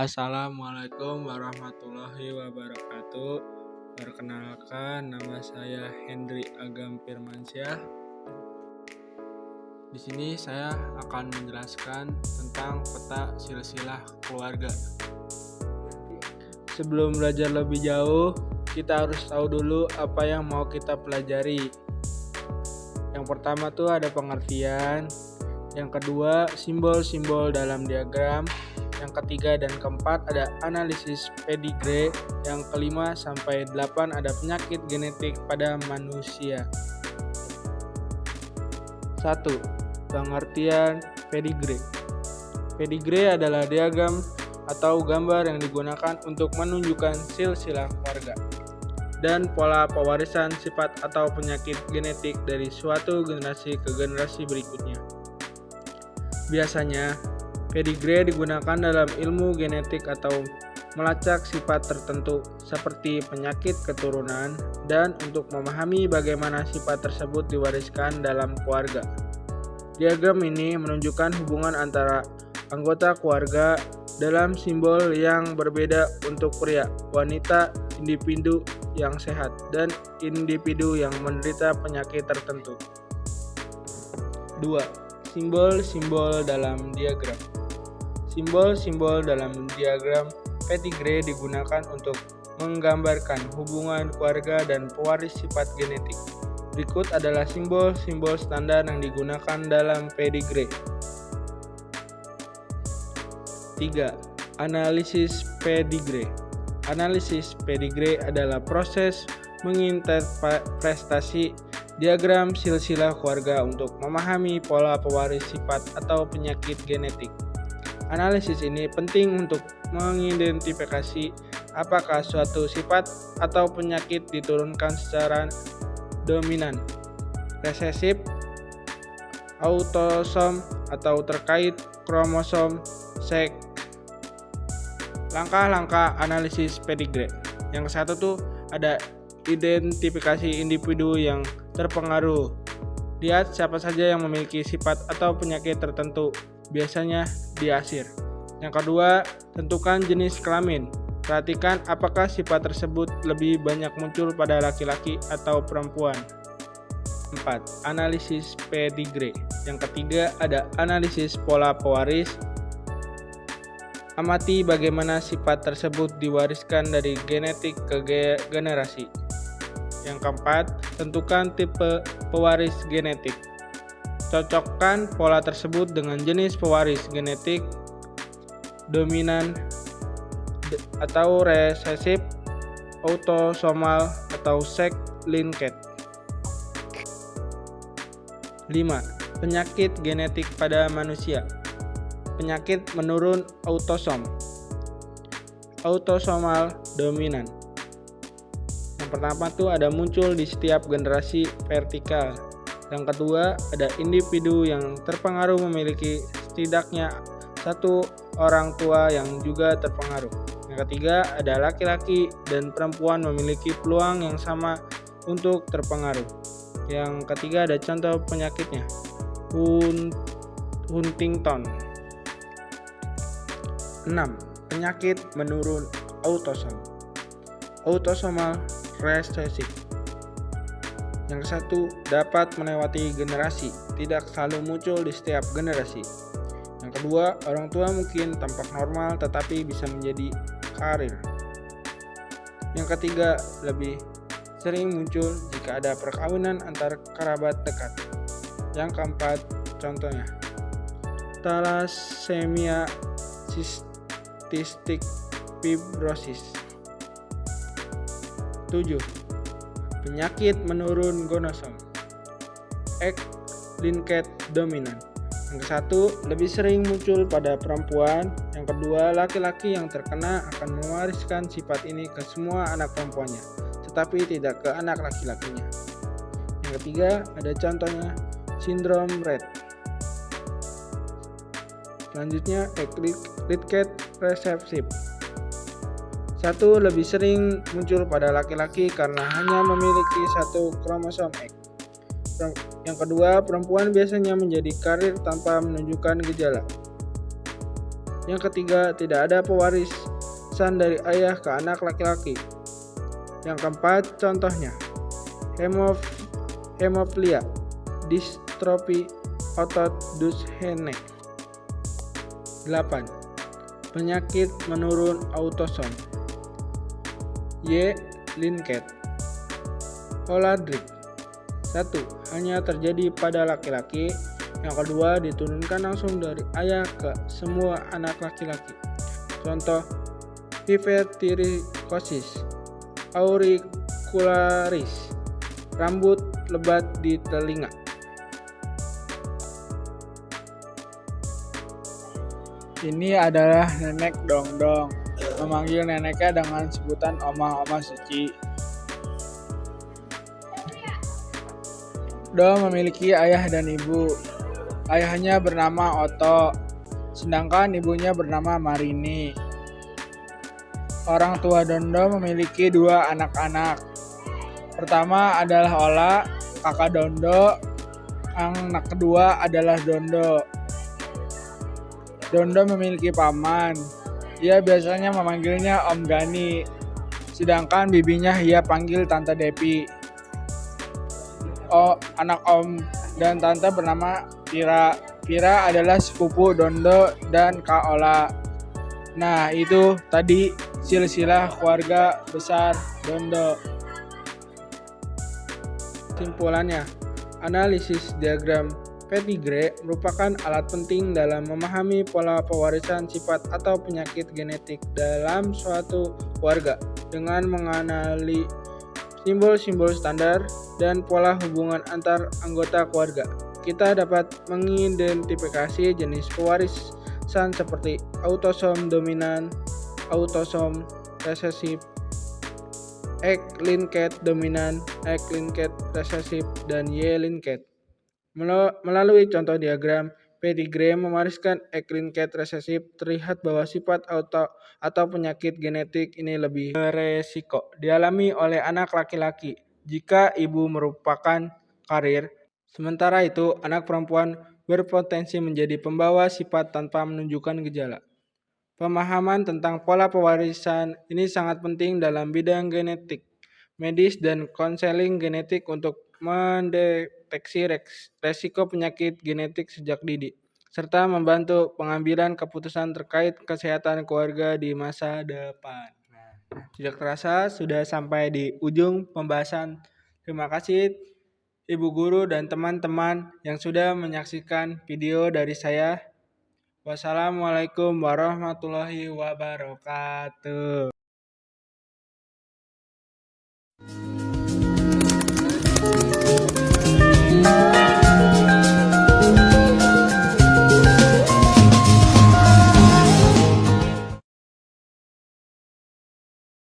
Assalamualaikum warahmatullahi wabarakatuh. Perkenalkan, nama saya Hendri Agam Firmansyah. Di sini saya akan menjelaskan tentang peta silsilah keluarga. Sebelum belajar lebih jauh, kita harus tahu dulu apa yang mau kita pelajari. Yang pertama tuh ada pengertian, yang kedua simbol-simbol dalam diagram, yang ketiga dan keempat ada analisis pedigree, yang kelima sampai 8 ada penyakit genetik pada manusia. 1. Pengertian pedigree. Pedigree adalah diagram atau gambar yang digunakan untuk menunjukkan silsilah keluarga dan pola pewarisan sifat atau penyakit genetik dari suatu generasi ke generasi berikutnya. Biasanya, pedigree digunakan dalam ilmu genetik atau melacak sifat tertentu seperti penyakit keturunan dan untuk memahami bagaimana sifat tersebut diwariskan dalam keluarga. Diagram ini menunjukkan hubungan antara anggota keluarga dalam simbol yang berbeda untuk pria, wanita, individu yang sehat, dan individu yang menderita penyakit tertentu. 2. Simbol-simbol dalam diagram. Simbol-simbol dalam diagram pedigree digunakan untuk menggambarkan hubungan keluarga dan pewaris sifat genetik. Berikut adalah simbol-simbol standar yang digunakan dalam pedigree. 3. Analisis pedigree. Analisis pedigree adalah proses menginterpretasi diagram silsilah keluarga untuk memahami pola pewaris sifat atau penyakit genetik. Analisis ini penting untuk mengidentifikasi apakah suatu sifat atau penyakit diturunkan secara dominan, resesif, autosom, atau terkait kromosom, seks. Langkah-langkah analisis pedigree. Yang satu tuh ada identifikasi individu yang terpengaruh. Lihat siapa saja yang memiliki sifat atau penyakit tertentu, biasanya diasir. Yang kedua, tentukan jenis kelamin. Perhatikan apakah sifat tersebut lebih banyak muncul pada laki-laki atau perempuan. 4. Analisis pedigree. Yang ketiga ada analisis pola pewaris. Amati bagaimana sifat tersebut diwariskan dari genetik ke generasi. Yang keempat, tentukan tipe pewaris genetik. Cocokkan pola tersebut dengan jenis pewaris genetik, dominan atau resesif, autosomal atau sex linked. 5. Penyakit genetik pada manusia. Penyakit menurun autosom, autosomal dominan. Yang pertama tuh ada muncul di setiap generasi vertikal. Yang kedua ada individu yang terpengaruh memiliki setidaknya satu orang tua yang juga terpengaruh. Yang ketiga ada laki-laki dan perempuan memiliki peluang yang sama untuk terpengaruh. Yang ketiga ada contoh penyakitnya, Huntington. 6. Penyakit menurun autosom, autosomal resesif. Yang satu dapat melewati generasi, tidak selalu muncul di setiap generasi. Yang kedua, orang tua mungkin tampak normal tetapi bisa menjadi karir. Yang ketiga, lebih sering muncul jika ada perkawinan antar kerabat dekat. Yang keempat, contohnya thalassemia, cystic fibrosis. 7. Penyakit menurun gonosom, X-linked dominan. Yang satu lebih sering muncul pada perempuan. Yang kedua, laki-laki yang terkena akan mewariskan sifat ini ke semua anak perempuannya, tetapi tidak ke anak laki-lakinya. Yang ketiga, ada contohnya sindrom Rett. Selanjutnya, X-linked recessive. Satu lebih sering muncul pada laki-laki karena hanya memiliki satu kromosom X. Yang kedua, perempuan biasanya menjadi karir tanpa menunjukkan gejala. Yang ketiga, tidak ada pewarisan dari ayah ke anak laki-laki. Yang keempat, contohnya hemophilia, distrofi otot Duchenne. 8. Penyakit menurun autosom. Y. Lynket. Holadrick. 1. Hanya terjadi pada laki-laki. Yang kedua, diturunkan langsung dari ayah ke semua anak laki-laki. Contoh, pivetirikosis, auricularis, rambut lebat di telinga. Ini adalah nenek Dongdong, memanggil neneknya dengan sebutan Oma-Oma Suci. Dong memiliki ayah dan ibu. Ayahnya bernama Otto, sedangkan ibunya bernama Marini. Orang tua Dondo memiliki 2 anak-anak. Pertama adalah Ola, kakak Dondo. Anak kedua adalah Dondo. Dondo memiliki paman. Ia biasanya memanggilnya Om Gani, sedangkan bibinya ia panggil Tante Depi. Anak Om dan Tante bernama Pira. Pira adalah sepupu Dondo dan Kak Ola. Nah, itu tadi silsilah keluarga besar Dondo. Kesimpulannya, analisis diagram pedigree merupakan alat penting dalam memahami pola pewarisan sifat atau penyakit genetik dalam suatu keluarga. Dengan mengenali simbol-simbol standar dan pola hubungan antar anggota keluarga, kita dapat mengidentifikasi jenis pewarisan seperti autosom dominan, autosom resesif, X-linked dominan, X-linked resesif, dan Y-linked. Melalui contoh diagram pedigree mewariskan X-linked resesif, terlihat bahwa sifat atau penyakit genetik ini lebih beresiko dialami oleh anak laki-laki jika ibu merupakan karir. Sementara itu, anak perempuan berpotensi menjadi pembawa sifat tanpa menunjukkan gejala. Pemahaman tentang pola pewarisan ini sangat penting dalam bidang genetik, medis, dan konseling genetik untuk mendeteksi resiko penyakit genetik sejak dini, serta membantu pengambilan keputusan terkait kesehatan keluarga di masa depan. Tidak terasa sudah sampai di ujung pembahasan. Terima kasih Ibu Guru dan teman-teman yang sudah menyaksikan video dari saya. Wassalamualaikum warahmatullahi wabarakatuh.